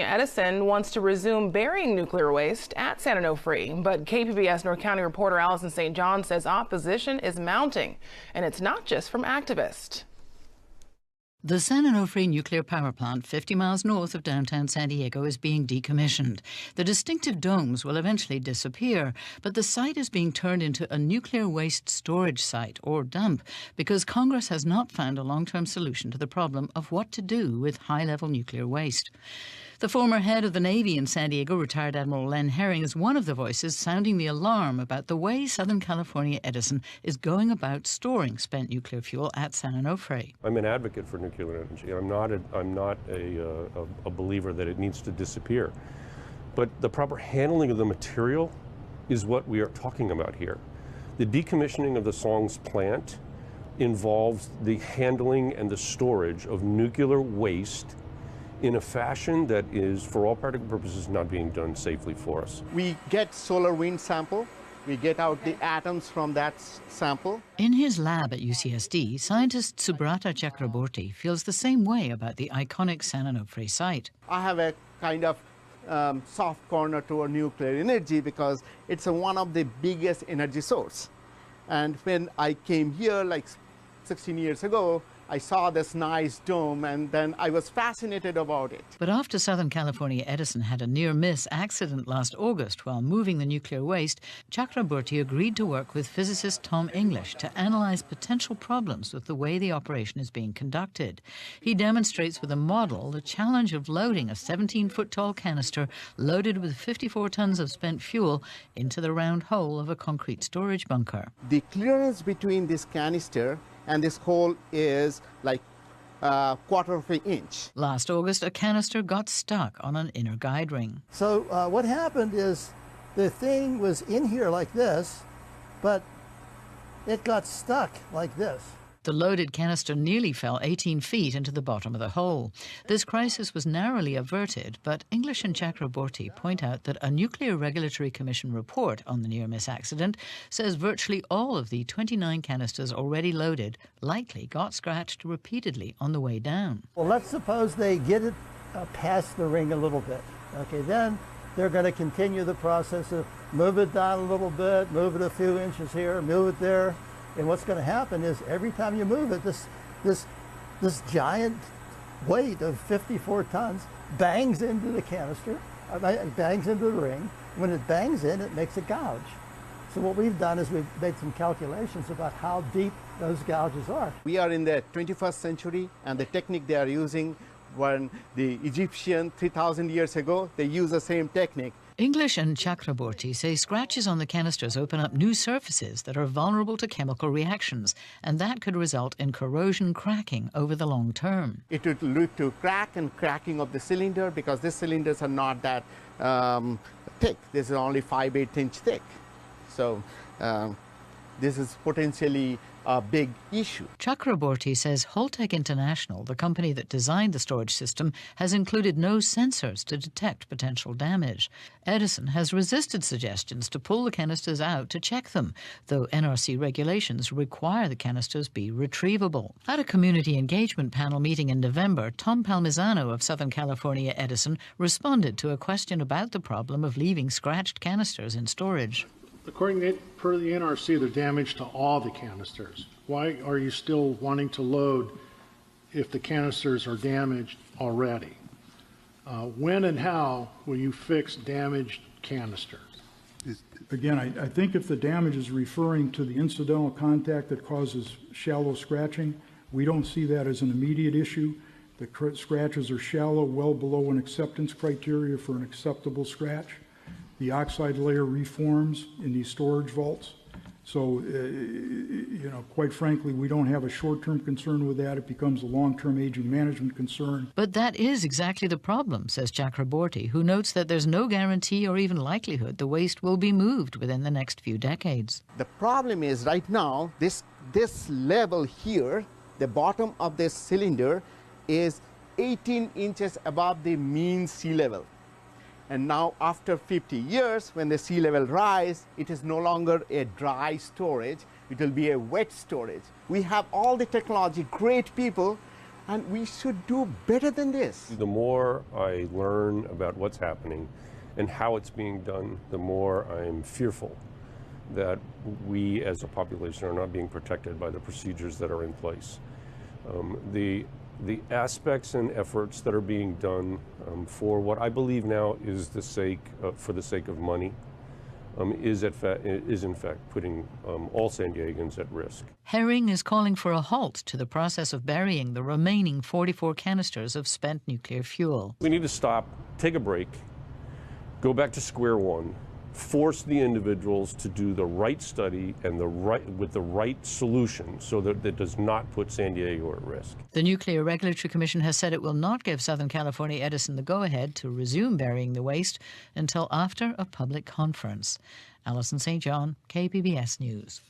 Edison wants to resume burying nuclear waste at San Onofre, but KPBS North County reporter Allison St. John says opposition is mounting, and it's not just from activists. The San Onofre nuclear power plant, 50 miles north of downtown San Diego, is being decommissioned. The distinctive domes will eventually disappear, but the site is being turned into a nuclear waste storage site, or dump, because Congress has not found a long-term solution to the problem of what to do with high-level nuclear waste. The former head of the Navy in San Diego, retired Admiral Len Herring, is one of the voices sounding the alarm about the way Southern California Edison is going about storing spent nuclear fuel at San Onofre. I'm an advocate for nuclear energy. I'm not a believer that it needs to disappear. But the proper handling of the material is what we are talking about here. The decommissioning of the Songs plant involves the handling and the storage of nuclear waste in a fashion that is, for all practical purposes, not being done safely for us. We get solar wind sample. We get out the atoms from that sample. In his lab at UCSD, scientist Subrata Chakraborty feels the same way about the iconic San Onofre site. I have a kind of soft corner toward nuclear energy because it's one of the biggest energy source. And when I came here like 16 years ago, I saw this nice dome, and then I was fascinated about it. But after Southern California Edison had a near-miss accident last August while moving the nuclear waste, Chakraborty agreed to work with physicist Tom English to analyze potential problems with the way the operation is being conducted. He demonstrates with a model the challenge of loading a 17-foot-tall canister loaded with 54 tons of spent fuel into the round hole of a concrete storage bunker. The clearance between this canister and this hole is like a quarter of an inch. Last August, a canister got stuck on an inner guide ring. So what happened is the thing was in here like this, but it got stuck like this. The loaded canister nearly fell 18 feet into the bottom of the hole. This crisis was narrowly averted, but English and Chakraborty point out that a Nuclear Regulatory Commission report on the near-miss accident says virtually all of the 29 canisters already loaded likely got scratched repeatedly on the way down. Well, let's suppose they get it past the ring a little bit. Okay, then they're going to continue the process of move it down a little bit, move it a few inches here, move it there. And what's going to happen is every time you move it, this giant weight of 54 tons bangs into the canister, bangs into the ring. When it bangs in, it makes a gouge. So what we've done is we've made some calculations about how deep those gouges are. We are in the 21st century, and the technique they are using, when the Egyptian 3,000 years ago, they use the same technique. English and Chakraborty say scratches on the canisters open up new surfaces that are vulnerable to chemical reactions, and that could result in corrosion cracking over the long term. It would lead to crack and cracking of the cylinder because these cylinders are not that thick. This is only 5/8 inch thick. So this is potentially a big issue. Chakraborty says Holtech International, the company that designed the storage system, has included no sensors to detect potential damage. Edison has resisted suggestions to pull the canisters out to check them, though NRC regulations require the canisters be retrievable. At a community engagement panel meeting in November, Tom Palmisano of Southern California Edison responded to a question about the problem of leaving scratched canisters in storage. Per the NRC, they're damaged to all the canisters. Why are you still wanting to load if the canisters are damaged already? When and how will you fix damaged canisters? Again, I think if the damage is referring to the incidental contact that causes shallow scratching, we don't see that as an immediate issue. The scratches are shallow, well below an acceptance criteria for an acceptable scratch. The oxide layer reforms in these storage vaults. So, quite frankly, we don't have a short-term concern with that. It becomes a long-term aging management concern. But that is exactly the problem, says Chakraborty, who notes that there's no guarantee or even likelihood the waste will be moved within the next few decades. The problem is right now, this level here, the bottom of this cylinder, is 18 inches above the mean sea level. And now after 50 years, when the sea level rise, it is no longer a dry storage, it will be a wet storage. We have all the technology, great people, and we should do better than this. The more I learn about what's happening and how it's being done, the more I'm fearful that we as a population are not being protected by the procedures that are in place. The aspects and efforts that are being done for what I believe now is for the sake of money is in fact putting all San Diegans at risk. Herring is calling for a halt to the process of burying the remaining 44 canisters of spent nuclear fuel. We need to stop, take a break, go back to square one, force the individuals to do the right study and with the right solution so that it does not put San Diego at risk. The Nuclear Regulatory Commission has said it will not give Southern California Edison the go-ahead to resume burying the waste until after a public conference. Alison St. John, KPBS News.